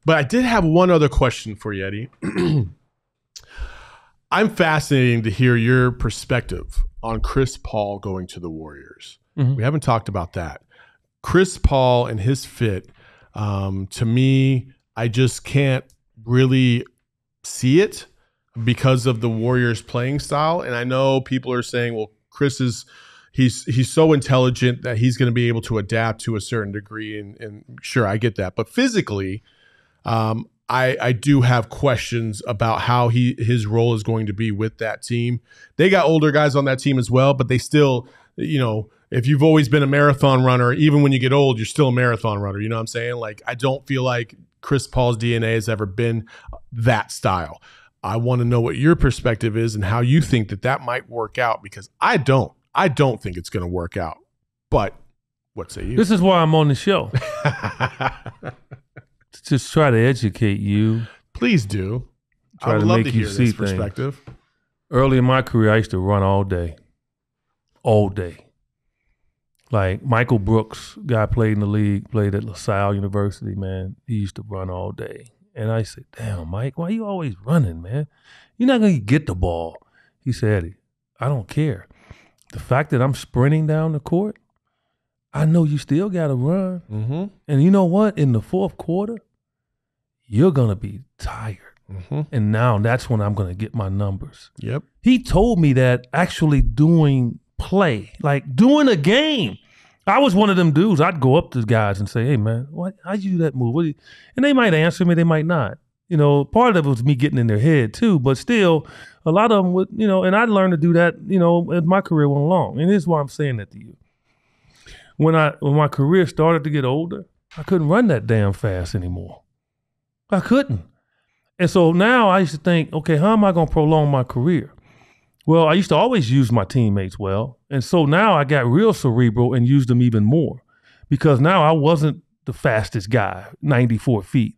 But I did have one other question for you, Eddie. I'm fascinated to hear your perspective on Chris Paul going to the Warriors. Mm-hmm. We haven't talked about that. Chris Paul and his fit, to me, I just can't really see it because of the Warriors' playing style. And I know people are saying, well, Chris is he's so intelligent that he's going to be able to adapt to a certain degree. And sure, I get that. But physically, I do have questions about how his role is going to be with that team. They got older guys on that team as well, but they still, if you've always been a marathon runner, even when you get old, you're still a marathon runner. You know what I'm saying? Like, I don't feel like Chris Paul's DNA has ever been that style. I want to know what your perspective is and how you think that might work out, because I don't think it's going to work out. But what say you? This is why I'm on the show. Just try to educate you. Please do. I would love to hear this perspective. Early in my career, I used to run all day. All day. Like Michael Brooks, guy played in the league, played at LaSalle University, man. He used to run all day. And I said, damn, Mike, why you always running, man? You're not going to get the ball. He said, Eddie, I don't care. The fact that I'm sprinting down the court, I know you still got to run. Mm-hmm. And you know what? In the fourth quarter, you're going to be tired. Mm-hmm. And now that's when I'm going to get my numbers. Yep. He told me that actually doing play, like doing a game. I was one of them dudes. I'd go up to guys and say, hey, man, how'd you do that move? And they might answer me. They might not. Part of it was me getting in their head too, but still a lot of them would, and I learned to do that, as my career went along. And this is why I'm saying that to you. When my career started to get older, I couldn't run that damn fast anymore. I couldn't. And so now I used to think, okay, how am I going to prolong my career? Well, I used to always use my teammates well. And so now I got real cerebral and used them even more, because now I wasn't the fastest guy, 94 feet.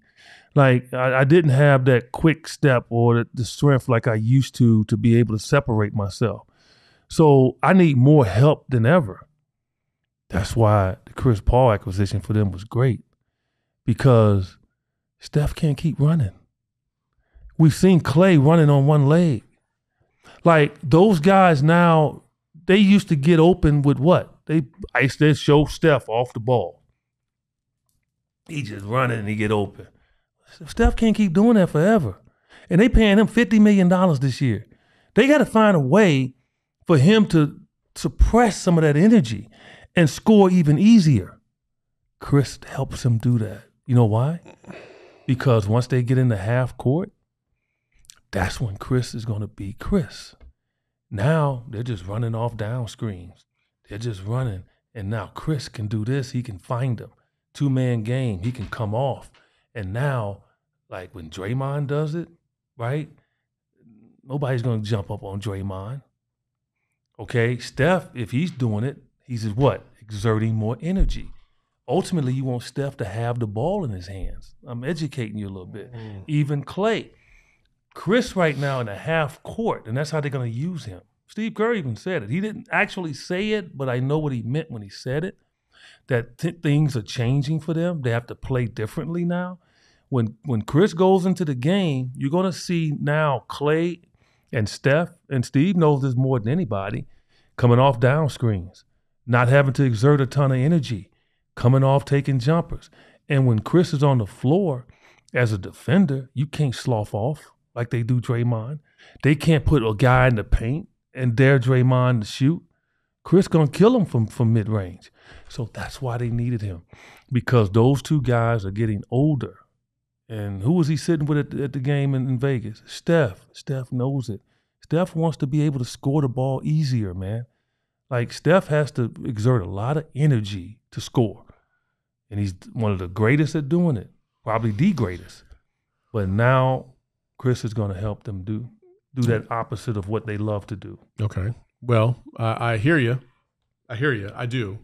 Like I didn't have that quick step or the strength like I used to be able to separate myself. So I need more help than ever. That's why the Chris Paul acquisition for them was great, because Steph can't keep running. We've seen Clay running on one leg. Like those guys now, they used to get open with what? I used to show Steph off the ball. He just running and he get open. Steph can't keep doing that forever. And they paying him $50 million this year. They got to find a way for him to suppress some of that energy and score even easier. Chris helps him do that. You know why? Because once they get into half court, that's when Chris is going to be Chris. Now they're just running off down screens. They're just running. And now Chris can do this. He can find them. Two-man game. He can come off. And now, like when Draymond does it, right? Nobody's going to jump up on Draymond. Okay? Steph, if he's doing it, he's what? Exerting more energy. Ultimately, you want Steph to have the ball in his hands. I'm educating you a little bit. Even Clay. Chris right now in a half court, and that's how they're going to use him. Steve Kerr even said it. He didn't actually say it, but I know what he meant when he said it, that things are changing for them. They have to play differently now. When Chris goes into the game, you're going to see now Clay and Steph, and Steve knows this more than anybody, coming off down screens, not having to exert a ton of energy, coming off taking jumpers. And when Chris is on the floor as a defender, you can't slough off like they do Draymond. They can't put a guy in the paint and dare Draymond to shoot. Chris gonna kill him from mid-range. So that's why they needed him, because those two guys are getting older. And who was he sitting with at the game in Vegas? Steph. Steph knows it. Steph wants to be able to score the ball easier, man. Like Steph has to exert a lot of energy to score. And he's one of the greatest at doing it, probably the greatest. But now Chris is going to help them do that opposite of what they love to do. Okay. Well, I hear you. I do.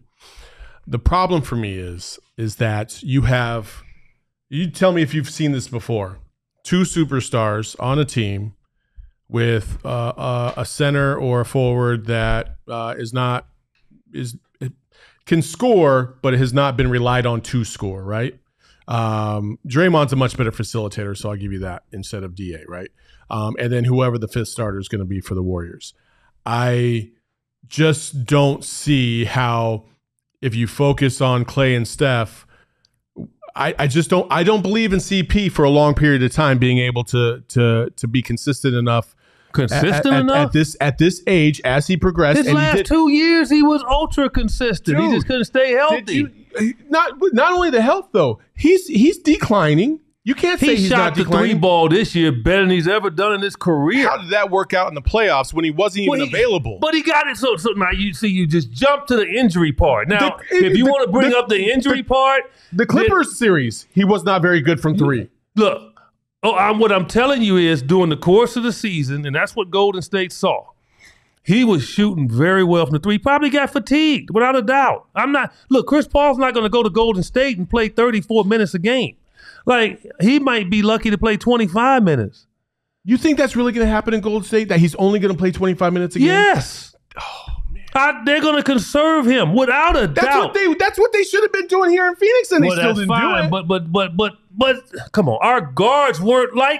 The problem for me is that you tell me if you've seen this before, two superstars on a team with a center or a forward that can score, but it has not been relied on to score, right? Draymond's a much better facilitator, so I'll give you that instead of DA, right? And then whoever the fifth starter is going to be for the Warriors. I just don't see how, if you focus on Clay and Steph, I don't believe in CP for a long period of time being able to be consistent enough. At this age as he progressed. His last 2 years he was ultra consistent. Dude, he just couldn't stay healthy. Not only the health though, he's declining. You can't say he's not declining. He shot the 3-ball this year better than he's ever done in his career. How did that work out in the playoffs when he wasn't even available? But he got it. So now you just jump to the injury part. Now, if you want to bring up the injury part, the Clippers series, he was not very good from three. Look. What I'm telling you is during the course of the season, and that's what Golden State saw, he was shooting very well from the three. Probably got fatigued, without a doubt. Chris Paul's not going to go to Golden State and play 34 minutes a game. Like, he might be lucky to play 25 minutes. You think that's really going to happen in Golden State, that he's only going to play 25 minutes a game? Yes. Oh, man. They're going to conserve him, without a doubt. That's what they should have been doing here in Phoenix, and they still didn't do it. But come on, our guards weren't like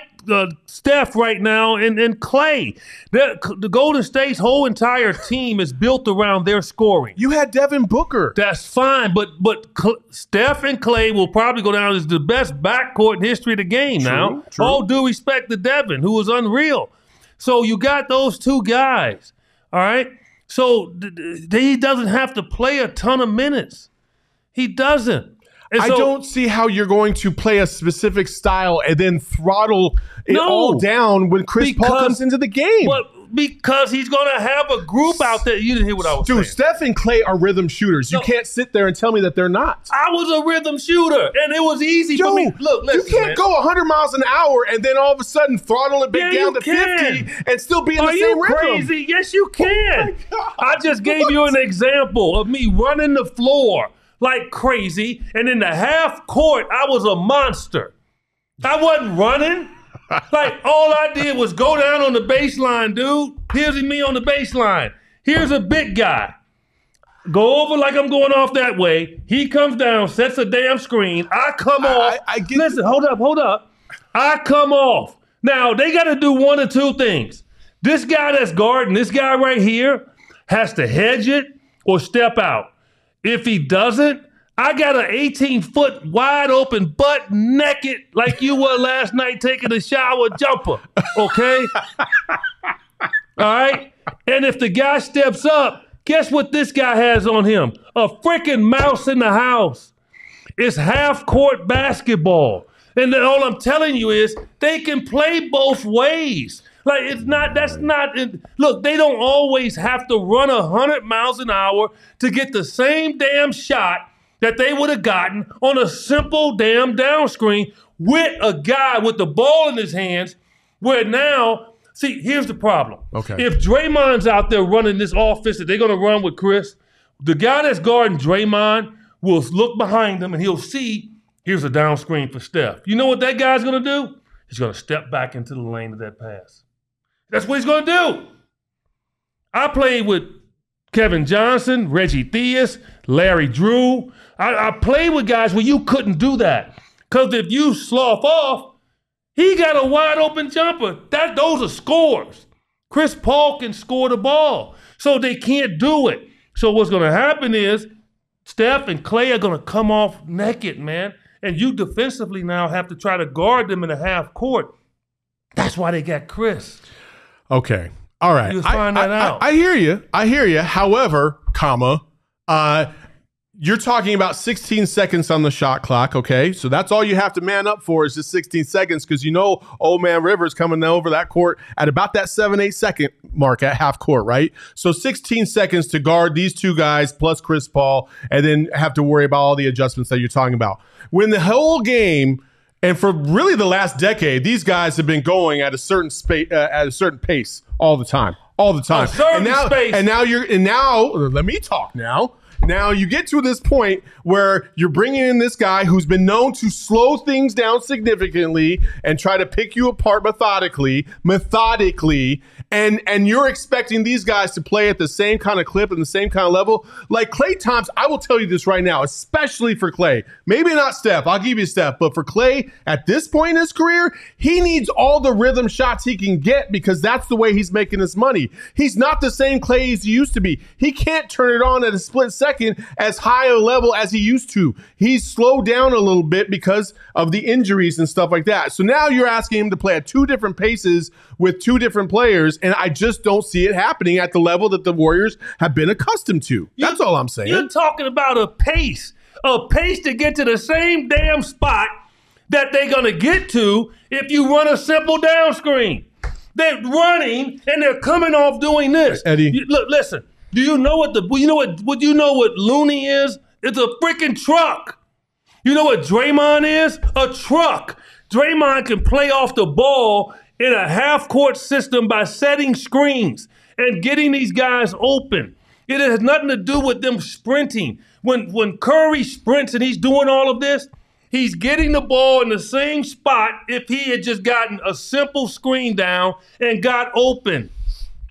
Steph right now and Clay. The Golden State's whole entire team is built around their scoring. You had Devin Booker. That's fine, but Steph and Clay will probably go down as the best backcourt in history of the game now. True. All due respect to Devin, who was unreal. So you got those two guys, all right? So he doesn't have to play a ton of minutes. He doesn't. I don't see how you're going to play a specific style and then throttle it all down when Chris Paul comes into the game. Because he's going to have a group out there. You didn't hear what I was saying. Dude, Steph and Clay are rhythm shooters. You can't sit there and tell me that they're not. I was a rhythm shooter, and it was easy for me. Look, listen, you can't go 100 miles an hour and then all of a sudden throttle it back down to 50 and still be in the same rhythm. Are you crazy? Yes, you can. I just gave you an example of me running the floor like crazy, and in the half court, I was a monster. I wasn't running. Like, all I did was go down on the baseline, dude. Here's me on the baseline. Here's a big guy. Go over like I'm going off that way. He comes down, sets a damn screen. I come off. Listen, hold up. I come off. Now, they got to do one of two things. This guy that's guarding, this guy right here, has to hedge it or step out. If he doesn't, I got an 18-foot wide open, butt naked, like you were last night taking a shower jumper, okay? All right? And if the guy steps up, guess what this guy has on him? A freaking mouse in the house. It's half-court basketball. And then all I'm telling you is they can play both ways. Like, look, they don't always have to run 100 miles an hour to get the same damn shot that they would have gotten on a simple damn down screen with a guy with the ball in his hands, where now, see, here's the problem. Okay. If Draymond's out there running this offense that they're going to run with Chris, the guy that's guarding Draymond will look behind him and he'll see, here's a down screen for Steph. You know what that guy's going to do? He's going to step back into the lane of that pass. That's what he's going to do. I played with Kevin Johnson, Reggie Theus, Larry Drew. I played with guys where you couldn't do that. Because if you slough off, he got a wide open jumper. Those are scores. Chris Paul can score the ball. So they can't do it. So what's going to happen is Steph and Clay are going to come off naked, man. And you defensively now have to try to guard them in the half court. That's why they got Chris. Okay. All right. You find that out. I hear you. However, you're talking about 16 seconds on the shot clock, okay? So that's all you have to man up for is just 16 seconds because you know old man Rivers coming over that court at about that 7-8 second mark at half court, right? So 16 seconds to guard these two guys plus Chris Paul and then have to worry about all the adjustments that you're talking about. When the whole game, and for really the last decade, these guys have been going at a certain pace all the time. And now let me talk now. Now you get to this point where you're bringing in this guy who's been known to slow things down significantly and try to pick you apart methodically, and you're expecting these guys to play at the same kind of clip and the same kind of level. Like Klay Thompson, I will tell you this right now, especially for Klay. Maybe not Steph, I'll give you Steph, but for Klay, at this point in his career, he needs all the rhythm shots he can get because that's the way he's making his money. He's not the same Klay as he used to be. He can't turn it on at a split second as high a level as he used to. He's slowed down a little bit because of the injuries and stuff like that. So now you're asking him to play at two different paces with two different players, and I just don't see it happening at the level that the Warriors have been accustomed to. That's all I'm saying. You're talking about a pace to get to the same damn spot that they're going to get to if you run a simple down screen. They're running and they're coming off doing this. Eddie, look, listen. Do you know what what Looney is? It's a freaking truck. You know what Draymond is? A truck. Draymond can play off the ball in a half-court system by setting screens and getting these guys open. It has nothing to do with them sprinting. When Curry sprints and he's doing all of this, he's getting the ball in the same spot if he had just gotten a simple screen down and got open.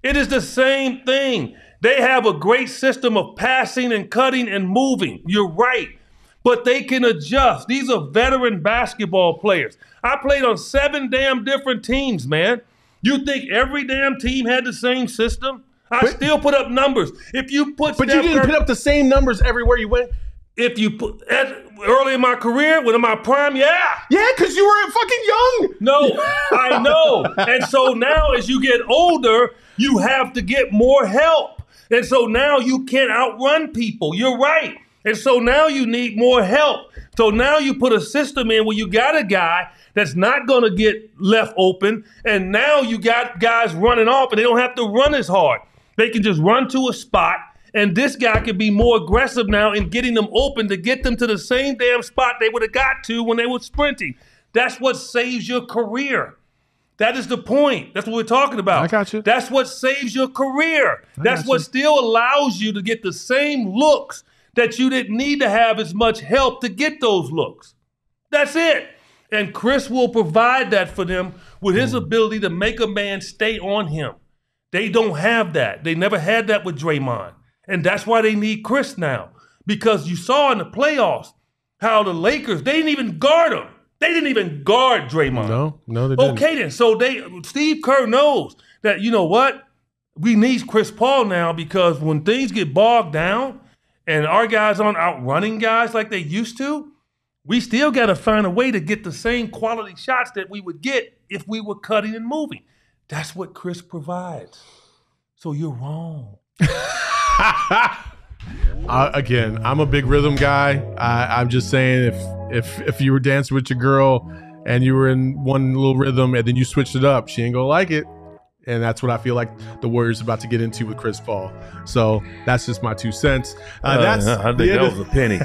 It is the same thing. They have a great system of passing and cutting and moving. You're right. But they can adjust. These are veteran basketball players. I played on 7 damn different teams, man. You think every damn team had the same system? I still put up numbers. If you put But you didn't put up the same numbers everywhere you went. If you put early in my career, when in my prime, yeah, because you were fucking young. No, I know. And so now as you get older, you have to get more help. And so now you can't outrun people. You're right. And so now you need more help. So now you put a system in where you got a guy that's not going to get left open. And now you got guys running off and they don't have to run as hard. They can just run to a spot. And this guy can be more aggressive now in getting them open to get them to the same damn spot they would have got to when they were sprinting. That's what saves your career. That is the point. That's what we're talking about. I got you. That's what saves your career. That's what still allows you to get the same looks that you didn't need to have as much help to get those looks. That's it. And Chris will provide that for them with his ability to make a man stay on him. They don't have that. They never had that with Draymond. And that's why they need Chris now. Because you saw in the playoffs how the Lakers, they didn't even guard him. They didn't even guard Draymond. No, they didn't. Okay, then. So Steve Kerr knows that, you know what? We need Chris Paul now because when things get bogged down and our guys aren't outrunning guys like they used to, we still got to find a way to get the same quality shots that we would get if we were cutting and moving. That's what Chris provides. So you're wrong. Again, I'm a big rhythm guy. I'm just saying if you were dancing with your girl and you were in one little rhythm and then you switched it up, she ain't gonna like it. And that's what I feel like the Warriors are about to get into with Chris Paul. So that's just my 2 cents. I think that was a penny.